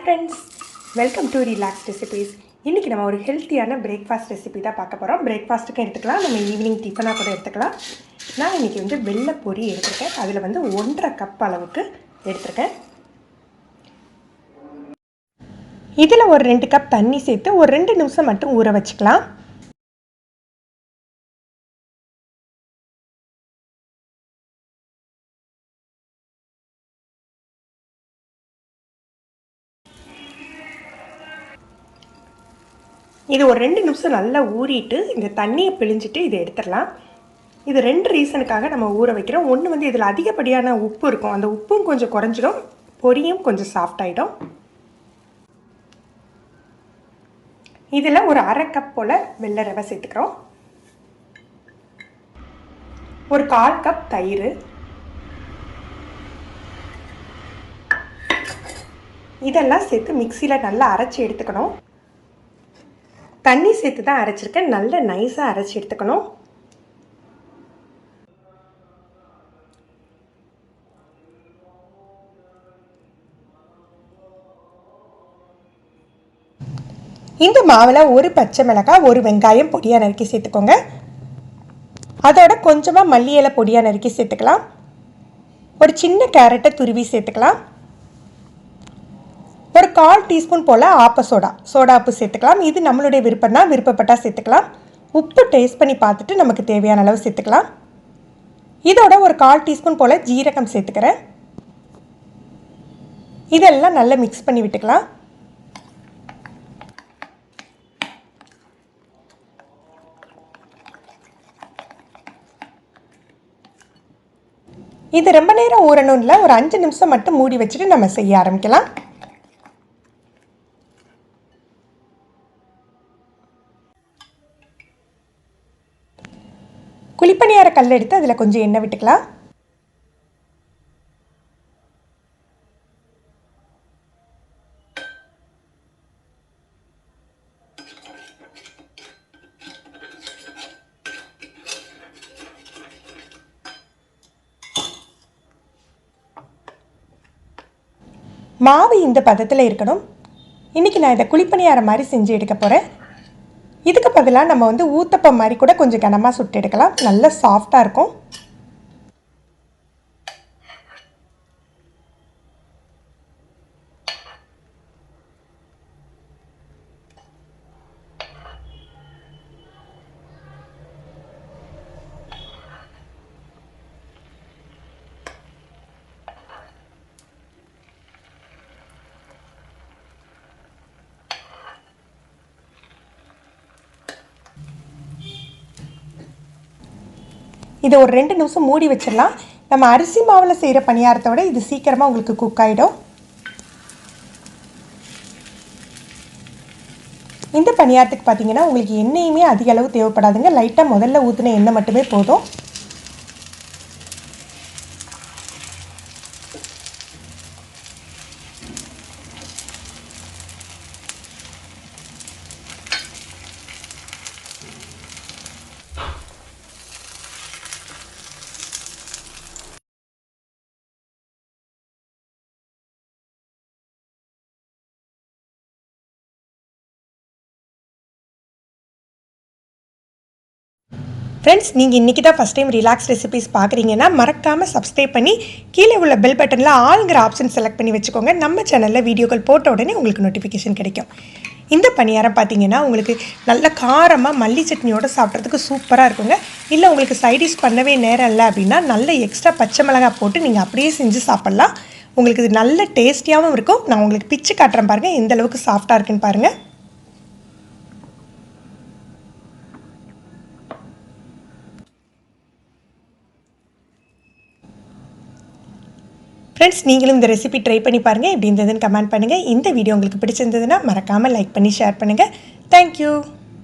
Friends, welcome to relax recipes. இன்றைக்கி நம்ம ஒரு ஹெல்த்தியான பிரேக்ஃபாஸ்ட் ரெசிபி தான் பார்க்க போகிறோம். பிரேக்ஃபாஸ்ட்டுக்கும் எடுத்துக்கலாம், நம்ம ஈவினிங் டிஃபனாக கூட எடுத்துக்கலாம். நான் இன்றைக்கி வெள்ளை பொரி எடுத்துருக்கேன். அதில் 1.5 கப் அளவுக்கு எடுத்துருக்கேன். இதில் ஒரு 2 கப் தண்ணி சேர்த்து ஒரு 2 நிமிஷம் மட்டும் ஊற வச்சுக்கலாம். இது ஒரு 2 நிமிஷம் நல்லா ஊறிட்டு இந்த தண்ணியை பிழிஞ்சிட்டு இதை எடுத்துடலாம். இது 2 ரீசனுக்காக நம்ம ஊற வைக்கிறோம். ஒன்று இதில் அதிகப்படியான உப்பு இருக்கும், அந்த உப்பும் கொஞ்சம் குறைஞ்சிடும், பொரியும் கொஞ்சம் சாஃப்ட் ஆகிடும். இதில் ஒரு 1/2 கப் போல் வெள்ளை ரவை சேர்த்துக்கிறோம். ஒரு 1/4 கப் தயிர். இதெல்லாம் சேர்த்து மிக்சியில் நல்லா அரைச்சி எடுத்துக்கணும். தண்ணி சேர்த்து தான் அரைச்சிருக்கேன், நல்ல நைஸாக அரைச்சி எடுத்துக்கணும். இந்த மாவில் ஒரு பச்சை மிளகாய், ஒரு வெங்காயம் பொடியாக நறுக்கி சேர்த்துக்கோங்க. அதோட கொஞ்சமாக மல்லி இலை பொடியாக நறுக்கி சேர்த்துக்கலாம். ஒரு சின்ன கேரட்டை துருவி சேர்த்துக்கலாம். ஒரு 1/4 டீஸ்பூன் போல் சோடா உப்பு சேர்த்துக்கலாம். இது நம்மளுடைய விருப்பம் தான், விருப்பப்பட்டால் சேர்த்துக்கலாம். உப்பு டேஸ்ட் பண்ணி பார்த்துட்டு நமக்கு தேவையான அளவு சேர்த்துக்கலாம். இதோட ஒரு 1/4 டீஸ்பூன் போல் ஜீரகம் சேர்த்துக்கிறேன். இதெல்லாம் நல்லா மிக்ஸ் பண்ணி விட்டுக்கலாம். இது ரொம்ப நேரம் ஊறணும் இல்லை, ஒரு 5 நிமிஷம் மட்டும் மூடி வச்சுட்டு நம்ம செய்ய ஆரம்பிக்கலாம். குழிப்பணியார கல் எடுத்து அதில் கொஞ்சம் எண்ணெய் விட்டுக்கலாம். மாவு இந்த பதத்தில் இருக்கணும். இன்றைக்கி நான் இதை குழிப்பணியார மாதிரி செஞ்சு எடுக்க போகிறேன். இதுக்கு பதிலாக நம்ம ஊத்தப்பம் மாதிரி கூட கொஞ்சம் கனமாக சுட்டு எடுக்கலாம், நல்லா சாஃப்டாக இருக்கும். இதை ஒரு 2 நிமிஷம் மூடி வச்சிடலாம். நம்ம அரிசி மாவில் செய்கிற பணியாரத்தை விட இது சீக்கிரமாக உங்களுக்கு குக் ஆகிடும். இந்த பணியாரத்துக்கு பார்த்தீங்கன்னா உங்களுக்கு எண்ணெயுமே அதிக அளவு தேவைப்படாதுங்க. லைட்டாக முதல்ல ஊற்றின எண்ணெய் மட்டுமே போதும். ஃப்ரெண்ட்ஸ், நீங்கள் இன்றைக்கி தான் ஃபஸ்ட் டைம் ரிலாக்ஸ் ரெசிபீஸ் பார்க்குறீங்கன்னா மறக்காமல் சப்ஸ்கிரைப் பண்ணி கீழே உள்ள பெல் பட்டனில் ஆளுங்கிற ஆப்ஷன் செலக்ட் பண்ணி வச்சுக்கோங்க. நம்ம சேனலில் வீடியோக்கள் போட்ட உடனே உங்களுக்கு நோட்டிஃபிகேஷன் கிடைக்கும். இந்த பணியாரம் பார்த்தீங்கன்னா உங்களுக்கு நல்ல காரமாக மல்லி சட்னியோடு சாப்பிட்றதுக்கு சூப்பராக இருக்குங்க. இல்லை உங்களுக்கு சைடிஷ் பண்ணவே நேரம் இல்லை அப்படின்னா நல்ல எக்ஸ்ட்ரா பச்சை மிளகாய் போட்டு நீங்கள் அப்படியே செஞ்சு சாப்பிட்லாம். உங்களுக்கு இது நல்ல டேஸ்டியாகவும் இருக்கும். நான் உங்களுக்கு பிச்சு காட்டுறேன் பாருங்கள், எந்த அளவுக்கு சாஃப்டாக இருக்குன்னு பாருங்கள். ஃப்ரெண்ட்ஸ், நீங்களும் இந்த ரெசிபி ட்ரை பண்ணி பாருங்கள். எப்படி இருந்ததுன்னு கமெண்ட் பண்ணுங்கள். இந்த வீடியோ உங்களுக்கு பிடிச்சிருந்ததுன்னா மறக்காமல் லைக் பண்ணி ஷேர் பண்ணுங்கள். தேங்க்யூ.